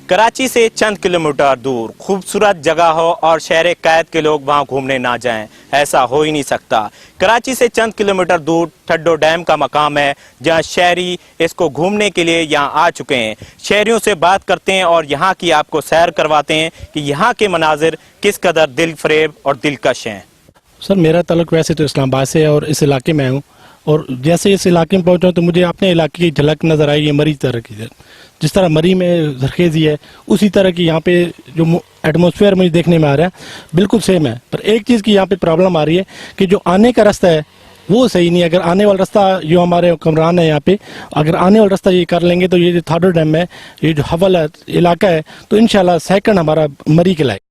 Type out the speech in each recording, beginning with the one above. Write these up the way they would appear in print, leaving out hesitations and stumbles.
कराची से चंद किलोमीटर दूर खूबसूरत जगह हो और शहर कैद के लोग वहां घूमने ना जाएं, ऐसा हो ही नहीं सकता। कराची से चंद किलोमीटर दूर ठड्डो डैम का मकाम है, जहां शहरी इसको घूमने के लिए यहां आ चुके हैं। शहरियों से बात करते हैं और यहां की आपको सैर करवाते हैं कि यहां के मनाजिर किस कदर दिल फरेब और दिलकश हैं। सर, मेरा ताल्लुक वैसे तो इस्लामाबाद से है और इस इलाके में हूँ, और जैसे इस इलाके में पहुंचा तो मुझे अपने इलाके की झलक नज़र आई है। मरी तरह की, जिस तरह मरी में जरखेज़ी है, उसी तरह की यहाँ पे जो एटमॉस्फेयर मुझे देखने में आ रहा है बिल्कुल सेम है। पर एक चीज़ की यहाँ पे प्रॉब्लम आ रही है कि जो आने का रास्ता है वो सही नहीं है। अगर आने वाला रास्ता, जो हमारे हुक्मरान है यहाँ पे, अगर आने वाला रास्ता ये कर लेंगे तो ये जो ठड्डो डैम है, ये जो हवल इलाका है, तो इंशाल्लाह सेकंड हमारा मरी के लायक।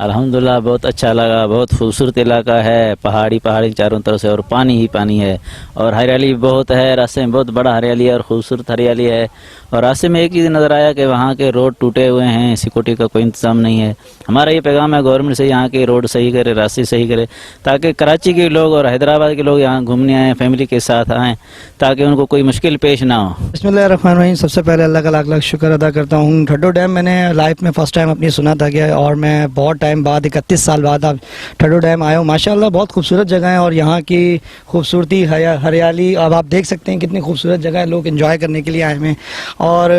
अल्हम्दुलिल्लाह बहुत अच्छा लगा। बहुत खूबसूरत इलाका है, पहाड़ी चारों तरफ से, और पानी ही पानी है, और हरियाली बहुत है। रास्ते में बहुत बड़ा हरियाली है और खूबसूरत हरियाली है। और रास्ते में एक चीज़ नज़र आया कि वहाँ के रोड टूटे हुए हैं, सिक्योरिटी का कोई इंतज़ाम नहीं है। हमारा ये पैगाम है गवर्नमेंट से, यहाँ के रोड सही करे, रास्ते सही करे, ताकि कराची के लोग और हैदराबाद के लोग यहाँ घूमने आएँ, फैमिली के साथ आएँ, ताकि उनको कोई मुश्किल पेश ना हो। बिस्मिल्लाहिर्रहमानिर्रहीम। सबसे पहले अल्लाह का लाख लाख शुक्र अदा करता हूँ। ठड्डो डैम मैंने लाइफ में फ़र्स्ट टाइम अपनी सुना था गया, और मैं बहुत टाइम बाद 31 साल बाद अब ठड्डो डैम आया हूँ। माशाल्लाह बहुत खूबसूरत जगह है, और यहाँ की खूबसूरती, हरियाली, अब आप देख सकते हैं कितनी खूबसूरत जगह है। लोग एंजॉय करने के लिए आए हैं और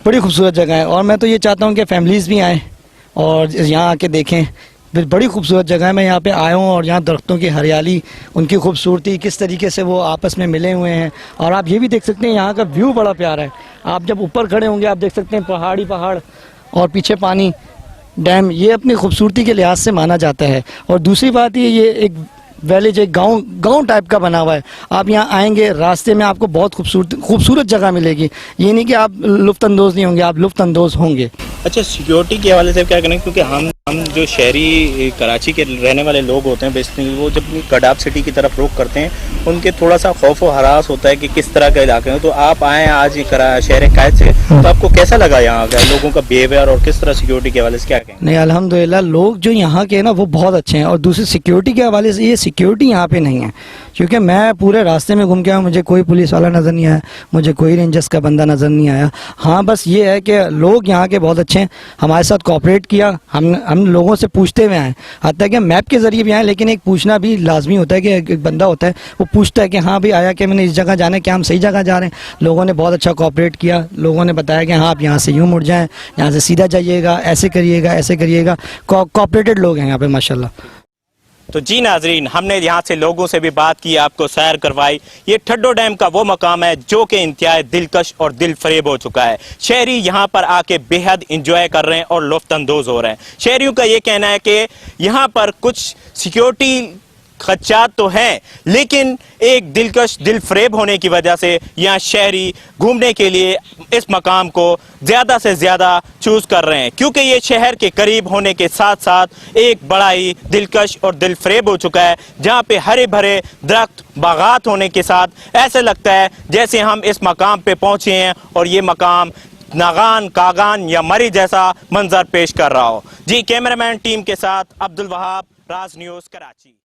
बड़ी खूबसूरत जगह है। और मैं तो ये चाहता हूँ कि फैमिलीज़ भी आएँ और यहाँ आके देखें। बड़ी खूबसूरत जगह है। मैं यहाँ पे आया हूँ और यहाँ दरख्तों की हरियाली, उनकी खूबसूरती, किस तरीके से वो आपस में मिले हुए हैं। और आप ये भी देख सकते हैं यहाँ का व्यू बड़ा प्यारा है। आप जब ऊपर खड़े होंगे आप देख सकते हैं पहाड़ और पीछे पानी, डैम। ये अपनी खूबसूरती के लिहाज से माना जाता है। और दूसरी बात ये एक विलेज, एक गांव टाइप का बना हुआ है। आप यहाँ आएंगे, रास्ते में आपको बहुत खूबसूरत जगह मिलेगी। ये नहीं कि आप लुत्फ़अंदोज़ नहीं होंगे, आप लुत्फ़अंदोज़ होंगे। अच्छा, सिक्योरिटी के हवाले से क्या करें, क्योंकि हम जो शहरी कराची के रहने वाले लोग होते हैं बेसिकली, वो जब कडाब सिटी की तरफ रुख करते हैं उनके थोड़ा सा खौफ व हरास होता है कि किस तरह का इलाका है। तो आप आए आज शहर कैद से, तो आपको कैसा लगा यहाँ का लोगों का बिहेवियर और किस तरह सिक्योरिटी के हवाले से क्या कहें? नहीं, अल्हम्दुलिल्लाह लोग जो यहाँ के हैं ना वो बहुत अच्छे हैं। और दूसरी सिक्योरिटी के हवाले से, ये सिक्योरिटी यहाँ पे नहीं है, क्योंकि मैं पूरे रास्ते में घूम के आया, मुझे कोई पुलिस वाला नज़र नहीं आया, मुझे कोई रेंजर्स का बंदा नज़र नहीं आया। हाँ, बस ये है कि लोग यहाँ के बहुत अच्छे हैं, हमारे साथ कोऑपरेट किया। हम लोगों से पूछते हुए आए, हत्ता कि मैप के ज़रिए भी आए, लेकिन एक पूछना भी लाजमी होता है कि एक बंदा होता है वो पूछता है कि हाँ भाई आया कि मैंने इस जगह जाना है, क्या हम सही जगह जा रहे हैं। लोगों ने बहुत अच्छा कोऑपरेट किया। लोगों ने बताया कि हाँ आप यहाँ से यूँ मुड़ जाएँ, यहाँ से सीधा जाइएगा, ऐसे करिएगा। कोऑपरेटेड लोग हैं यहाँ पे माशाल्लाह। तो जी नाजरीन, हमने यहाँ से लोगों से भी बात की, आपको सैर करवाई। ये ठड्डो डैम का वो मकाम है जो कि इंतहाई दिलकश और दिल फरेब हो चुका है। शहरी यहाँ पर आके बेहद इंजॉय कर रहे हैं और लुत्फ़अंदोज़ हो रहे हैं। शहरियों का ये कहना है कि यहाँ पर कुछ सिक्योरिटी खदशात तो हैं, लेकिन एक दिलकश, दिल फरेब होने की वजह से यहाँ शहरी घूमने के लिए इस मकाम को ज़्यादा से ज़्यादा चूज़ कर रहे हैं, क्योंकि ये शहर के करीब होने के साथ साथ एक बड़ा ही दिलकश और दिल फरेब हो चुका है, जहाँ पे हरे भरे दरख्त, बागात होने के साथ ऐसे लगता है जैसे हम इस मकाम पे पहुँचे हैं और ये मकाम नागान, कागान या मरी जैसा मंजर पेश कर रहा हो। जी, कैमरामैन टीम के साथ अब्दुल वहाब, राज न्यूज़, कराची।